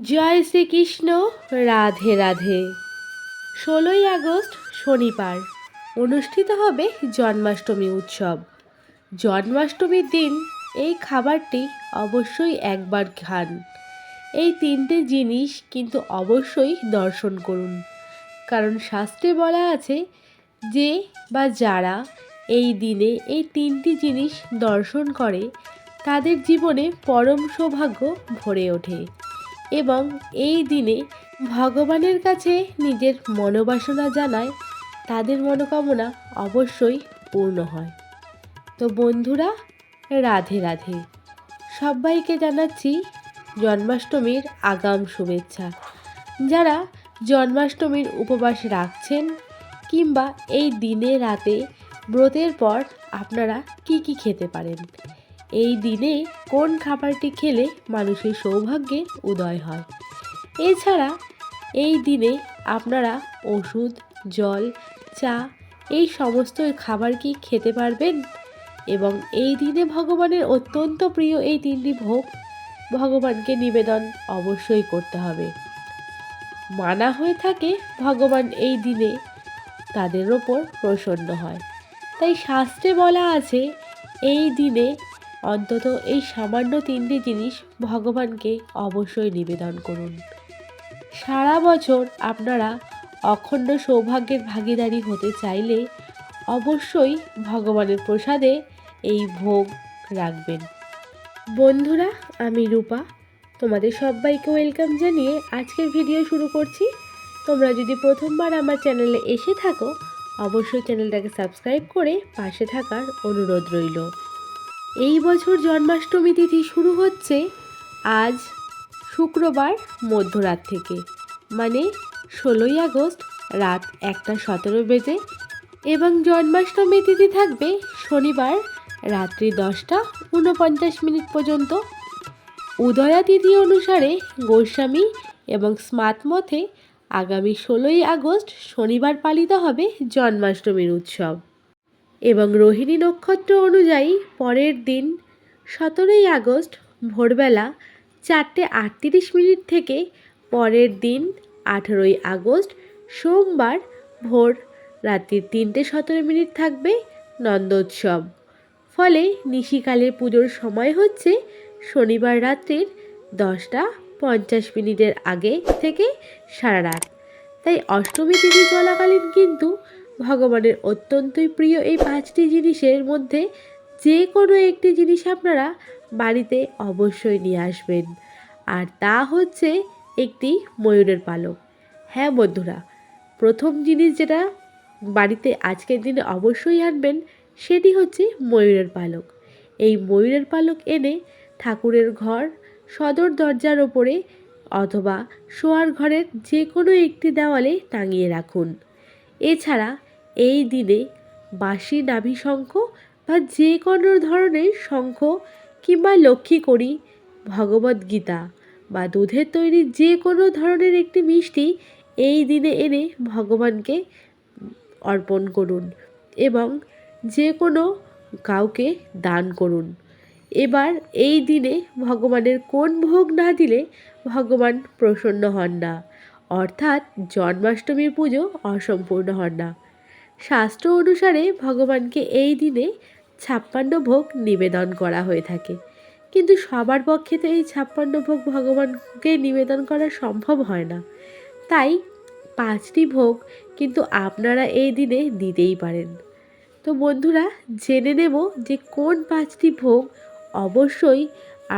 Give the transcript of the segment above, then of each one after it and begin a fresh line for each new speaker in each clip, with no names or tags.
জয় Shrikrishna. Radhe Radhe. 16ই August শনিবার অনুষ্ঠিত হবে জন্মাষ্টমী উৎসব। জন্মাষ্টমীর দিন এই খাবারটি অবশ্যই একবার খান। এই তিনটে জিনিস কিন্তু অবশ্যই দর্শন করুন, কারণ শাস্ত্রে বলা আছে যে বা যারা এই দিনে এই তিনটি জিনিস দর্শন করে তাদের জীবনে পরম সৌভাগ্য ভরে ওঠে এবং এই দিনে ভগবানের কাছে নিজের মনোবাসনা জানায়, তাদের মনোকামনা অবশ্যই পূর্ণ হয়। তো বন্ধুরা, রাধে রাধে। সবাইকে জানাচ্ছি জন্মাষ্টমীর আগাম শুভেচ্ছা। যারা জন্মাষ্টমীর উপবাস রাখছেন কিংবা এই দিনে রাতে ব্রতের পর আপনারা কি খেতে পারেন, এই দিনে কোন খাবারটি খেলে মানুষের সৌভাগ্যের উদয় হয়, এছাড়া এই দিনে আপনারা ওষুধ, জল, চা এই সমস্ত খাবার কি খেতে পারবেন এবং এই দিনে ভগবানের অত্যন্ত প্রিয় এই তিনটি ভোগ ভগবানকে নিবেদন অবশ্যই করতে হবে। মানা হয়ে থাকে ভগবান এই দিনে তাদের ওপর প্রসন্ন হয়, তাই শাস্ত্রে বলা আছে এই দিনে অন্তত এই সামান্য তিনটি জিনিস ভগবানকে অবশ্যই নিবেদন করুন। সারা বছর আপনারা অখণ্ড সৌভাগ্যের ভাগীদারি হতে চাইলে অবশ্যই ভগবানের প্রসাদে এই ভোগ রাখবেন। বন্ধুরা, আমি রূপা তোমাদের সবাইকে ওয়েলকাম জানিয়ে আজকের ভিডিও শুরু করছি। তোমরা যদি প্রথমবার আমার চ্যানেলে এসে থাকো অবশ্যই চ্যানেলটাকে সাবস্ক্রাইব করে পাশে থাকার অনুরোধ রইল। এই বছর জন্মাষ্টমী তিথি শুরু হচ্ছে আজ শুক্রবার মধ্যরাত থেকে, মানে 16ই আগস্ট রাত 1:17 বেজে, এবং জন্মাষ্টমী তিথি থাকবে শনিবার রাত্রি 10:49 পর্যন্ত। উদয়া তিথি অনুসারে গোস্বামী এবং স্মার্ত মতে আগামী 16ই আগস্ট শনিবার পালিত হবে জন্মাষ্টমীর উৎসব এবং রোহিণী নক্ষত্র অনুযায়ী পরের দিন 17ই আগস্ট ভোরবেলা 4:38 থেকে পরের দিন 18ই আগস্ট সোমবার ভোর রাত্রি 3:17 থাকবে নন্দোৎসব। ফলে নিশিকালের পুজোর সময় হচ্ছে শনিবার রাত্রির 10:50 আগে থেকে সারা রাত। তাই অষ্টমী তিথি চলাকালীন কিন্তু ভগবানের অত্যন্তই প্রিয় এই 5টি জিনিসের মধ্যে যে কোনো একটি জিনিস আপনারা বাড়িতে অবশ্যই নিয়ে আসবেন, আর তা হচ্ছে একটি ময়ূরের পালক। হ্যাঁ বন্ধুরা, প্রথম জিনিস যেটা বাড়িতে আজকের দিনে অবশ্যই আনবেন সেটি হচ্ছে ময়ূরের পালক। এই ময়ূরের পালক এনে ঠাকুরের ঘর সদর দরজার ওপরে অথবা শোয়ার ঘরের যে কোনো একটি দেওয়ালে টাঙিয়ে রাখুন। এছাড়া এই দিনে বাঁশি, নাভি শঙ্খ বা যে কোনো ধরনের শঙ্খ কিংবা লক্ষ্মীকড়ি, ভগবদ্গীতা বা দুধের তৈরি যে কোনো ধরনের একটি মিষ্টি এই দিনে এনে ভগবানকে অর্পণ করুন এবং যে কোনো কাউকে দান করুন। এবার এই দিনে ভগবানের কোন ভোগ না দিলে ভগবান প্রসন্ন হন না, অর্থাৎ জন্মাষ্টমীর পুজো অসম্পূর্ণ হন না। শাস্ত্র অনুসারে ভগবানকে এই দিনে 56 ভোগ নিবেদন করা হয়ে থাকে, কিন্তু সবার পক্ষে তো এই 56 ভোগ ভগবানকে নিবেদন করা সম্ভব হয় না। তাই 5টি ভোগ কিন্তু আপনারা এই দিনে দিতেই পারেন। তো বন্ধুরা, জেনে নেব যে কোন 5টি ভোগ অবশ্যই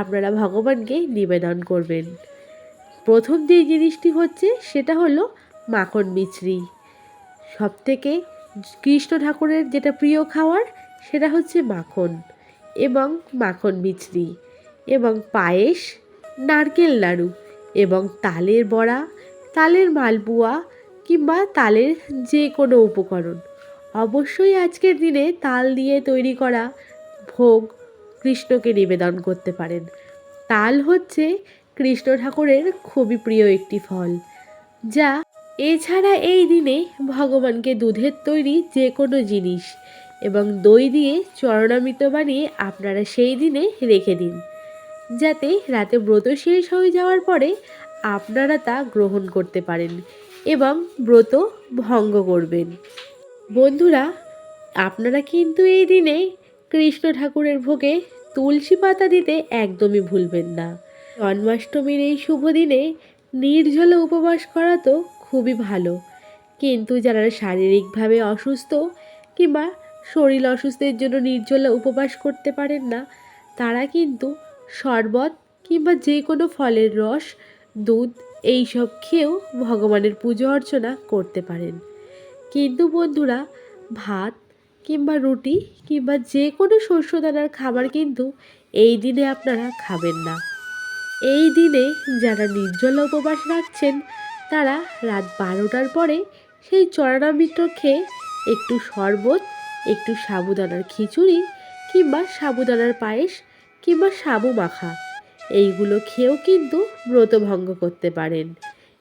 আপনারা ভগবানকে নিবেদন করবেন। প্রথম যে জিনিসটি হচ্ছে সেটা হলো মাখন মিছরি। সবথেকে কৃষ্ণ ঠাকুরের যেটা প্রিয় খাওয়ার সেটা হচ্ছে মাখন এবং মাখন মিছরি এবং পায়েস, নারকেল নাড়ু এবং তালের বড়া, তালের মালপোয়া কিংবা তালের যে কোনো উপকরণ। অবশ্যই আজকের দিনে তাল দিয়ে তৈরি করা ভোগ কৃষ্ণকে নিবেদন করতে পারেন। তাল হচ্ছে কৃষ্ণ ঠাকুরের খুবই প্রিয় একটি ফল, যা এছাড়া এই দিনে ভগবানকে দুধের তৈরি যে কোনো জিনিস এবং দই দিয়ে চরণামৃত বানিয়ে আপনারা সেই দিনে রেখে দিন, যাতে রাতে ব্রত শেষ হয়ে যাওয়ার পরে আপনারা তা গ্রহণ করতে পারেন এবং ব্রত ভঙ্গ করবেন। বন্ধুরা, আপনারা কিন্তু এই দিনে কৃষ্ণ ঠাকুরের ভোগে তুলসী পাতা দিতে একদমই ভুলবেন না। জন্মাষ্টমীর এই শুভ দিনে নির্জলা উপবাস করা তো খুবই ভালো, কিন্তু যারা শারীরিকভাবে অসুস্থ কিংবা শরীর অসুস্থের জন্য নির্জলা উপবাস করতে পারেন না, তারা কিন্তু শরবত কিংবা যে কোনো ফলের রস, দুধ এইসব খেয়েও ভগবানের পুজো অর্চনা করতে পারেন। কিন্তু বন্ধুরা, ভাত কিংবা রুটি কিংবা যে কোনো শস্যদানার খাবার কিন্তু এই দিনে আপনারা খাবেন না। এই দিনে যারা নির্জলা উপবাস রাখছেন তারা রাত 12টার পরে সেই চরণামৃত খেয়ে একটু শরবত, একটু সাবুদানার খিচুড়ি কিংবা সাবুদানার পায়েস কিংবা সাবু মাখা এইগুলো খেয়েও কিন্তু ব্রত ভঙ্গ করতে পারেন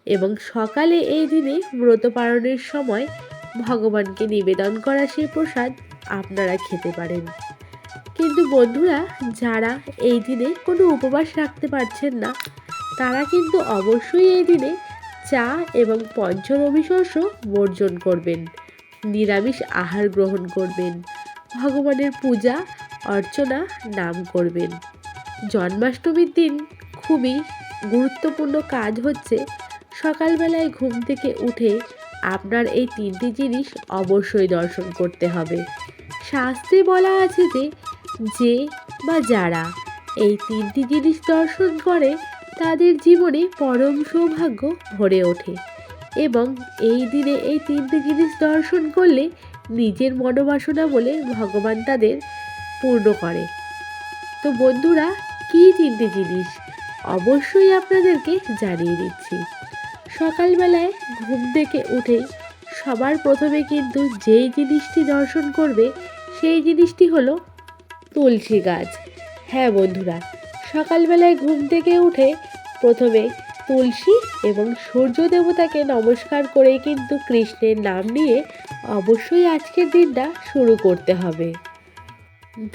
এবং সকালে এই দিনে ব্রত পালনের সময় ভগবানকে নিবেদন করা সেই প্রসাদ আপনারা খেতে পারেন। কিন্তু বন্ধুরা, যারা এই দিনে কোনো উপবাস রাখতে পারছেন না তারা কিন্তু অবশ্যই এই দিনে চা এবং পঞ্চরবিশস্য বর্জন করবেন, নিরামিষ আহার গ্রহণ করবেন, ভগবানের পূজা অর্চনা নাম করবেন। জন্মাষ্টমীর দিন খুবই গুরুত্বপূর্ণ কাজ হচ্ছে সকালবেলায় ঘুম থেকে উঠে আপনার এই 3টি জিনিস অবশ্যই দর্শন করতে হবে। শাস্ত্রে বলা আছে যে বা যারা এই 3টি জিনিস দর্শন করে তাদের জীবনে পরম সৌভাগ্য ভরে ওঠে এবং এই দিনে এই 3টি জিনিস দর্শন করলে নিজের মনোবাসনা বলে ভগবান তাদের পূর্ণ করে। তো বন্ধুরা, কী 3টি জিনিস অবশ্যই আপনাদেরকে জানিয়ে দিচ্ছি। সকালবেলায় ঘুম থেকে উঠে সবার প্রথমে কিন্তু যেই জিনিসটি দর্শন করবে সেই জিনিসটি হলো তুলসী গাছ। হ্যাঁ বন্ধুরা, সকালবেলায় ঘুম থেকে উঠে প্রথমে তুলসী এবং সূর্য দেবতাকে নমস্কার করে কিন্তু কৃষ্ণের নাম নিয়ে অবশ্যই আজকের দিনটা শুরু করতে হবে।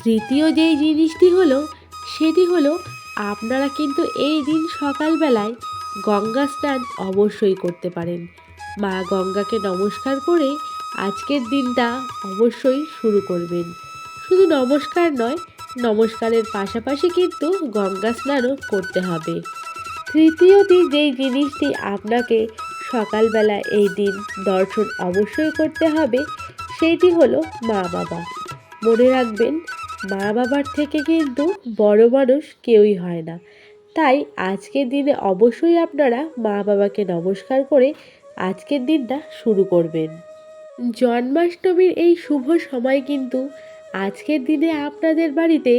দ্বিতীয় যেই জিনিসটি হলো সেটি হলো আপনারা কিন্তু এই দিন সকালবেলায় গঙ্গা স্নান অবশ্যই করতে পারেন। মা গঙ্গাকে নমস্কার করে আজকের দিনটা অবশ্যই শুরু করবেন। শুধু নমস্কার নয়, নমস্কারের পাশাপাশি কিন্তু গঙ্গা স্নানও করতে হবে। তৃতীয়টি যেই জিনিসটি আপনাকে সকালবেলা এই দিন দর্শন অবশ্যই করতে হবে সেইটি হলো মা বাবা। মনে রাখবেন, মা বাবার থেকে কিন্তু বড় মানুষ কেউই হয় না। তাই আজকের দিনে অবশ্যই আপনারা মা বাবাকে নমস্কার করে আজকের দিনটা শুরু করবেন। জন্মাষ্টমীর এই শুভ সময় কিন্তু আজকের দিনে আপনাদের বাড়িতে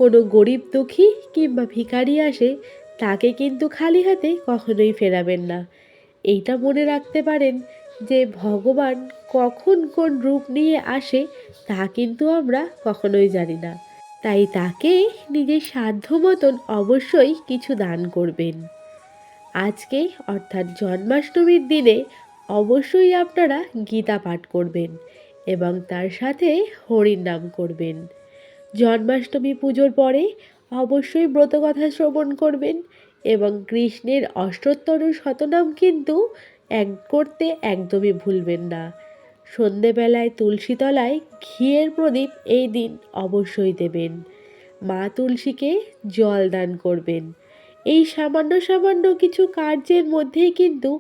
কোনো গরিব দুঃখী কিংবা ভিখারি আসে তাকে কিন্তু খালি হাতে কখনোই ফেরাবেন না। এইটা মনে রাখতে পারেন যে ভগবান কখন কোন রূপ নিয়ে আসে তা কিন্তু আমরা কখনোই জানি না। তাই তাকে নিজের সাধ্য মতন অবশ্যই কিছু দান করবেন। আজকে অর্থাৎ জন্মাষ্টমীর দিনে অবশ্যই আপনারা গীতা পাঠ করবেন এবং তার সাথে হরির নাম করবেন। জন্মাষ্টমী পুজোর পরে অবশ্যই ব্রতকথা শ্রবণ করবেন এবং কৃষ্ণের অষ্টোত্তর শতনাম কিন্তু করতে একদমই ভুলবেন না। সন্ধেবেলায় তুলসী তলায় ঘিয়ের প্রদীপ এই দিন অবশ্যই দেবেন। মা তুলসীকে জল দান করবেন। এই সামান্য সামান্য কিছু কার্যের মধ্যেই কিন্তু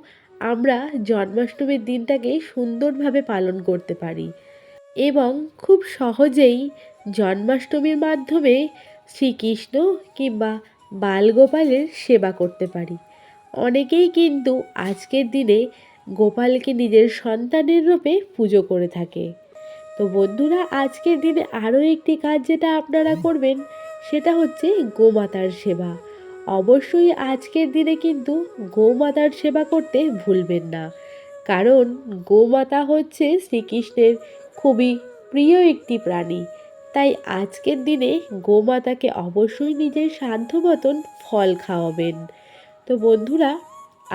আমরা জন্মাষ্টমীর দিনটাকে সুন্দরভাবে পালন করতে পারি এবং খুব সহজেই জন্মাষ্টমীর মাধ্যমে শ্রীকৃষ্ণ কিংবা বালগোপালের সেবা করতে পারি। অনেকেই কিন্তু আজকের দিনে গোপালকে নিজের সন্তানের রূপে পুজো করে থাকে। তো বন্ধুরা, আজকের দিনে আরও একটি কাজ যেটা আপনারা করবেন সেটা হচ্ছে গোমাতার সেবা। অবশ্যই আজকের দিনে কিন্তু গোমাতার সেবা করতে ভুলবেন না, কারণ গোমাতা হচ্ছে শ্রীকৃষ্ণের খুবই প্রিয় একটি প্রাণী। তাই আজকের দিনে গোমাতাকে অবশ্যই নিজের সাধ্য মতন ফল খাওয়াবেন। তো বন্ধুরা,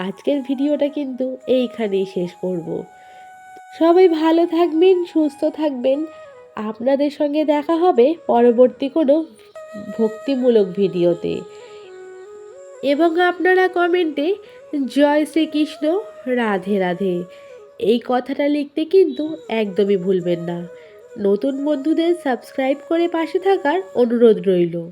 আজকের ভিডিওটা কিন্তু এইখানেই শেষ করব। সবাই ভালো থাকবেন, সুস্থ থাকবেন। আপনাদের সঙ্গে দেখা হবে পরবর্তী কোনো ভক্তিমূলক ভিডিওতে। এবং আপনারা কমেন্টে জয় শ্রীকৃষ্ণ, রাধে রাধে এই কথাটা লিখতে কিন্তু একদমই ভুলবেন না। নতুন বন্ধুদের সাবস্ক্রাইব করে পাশে থাকার অনুরোধ রইল।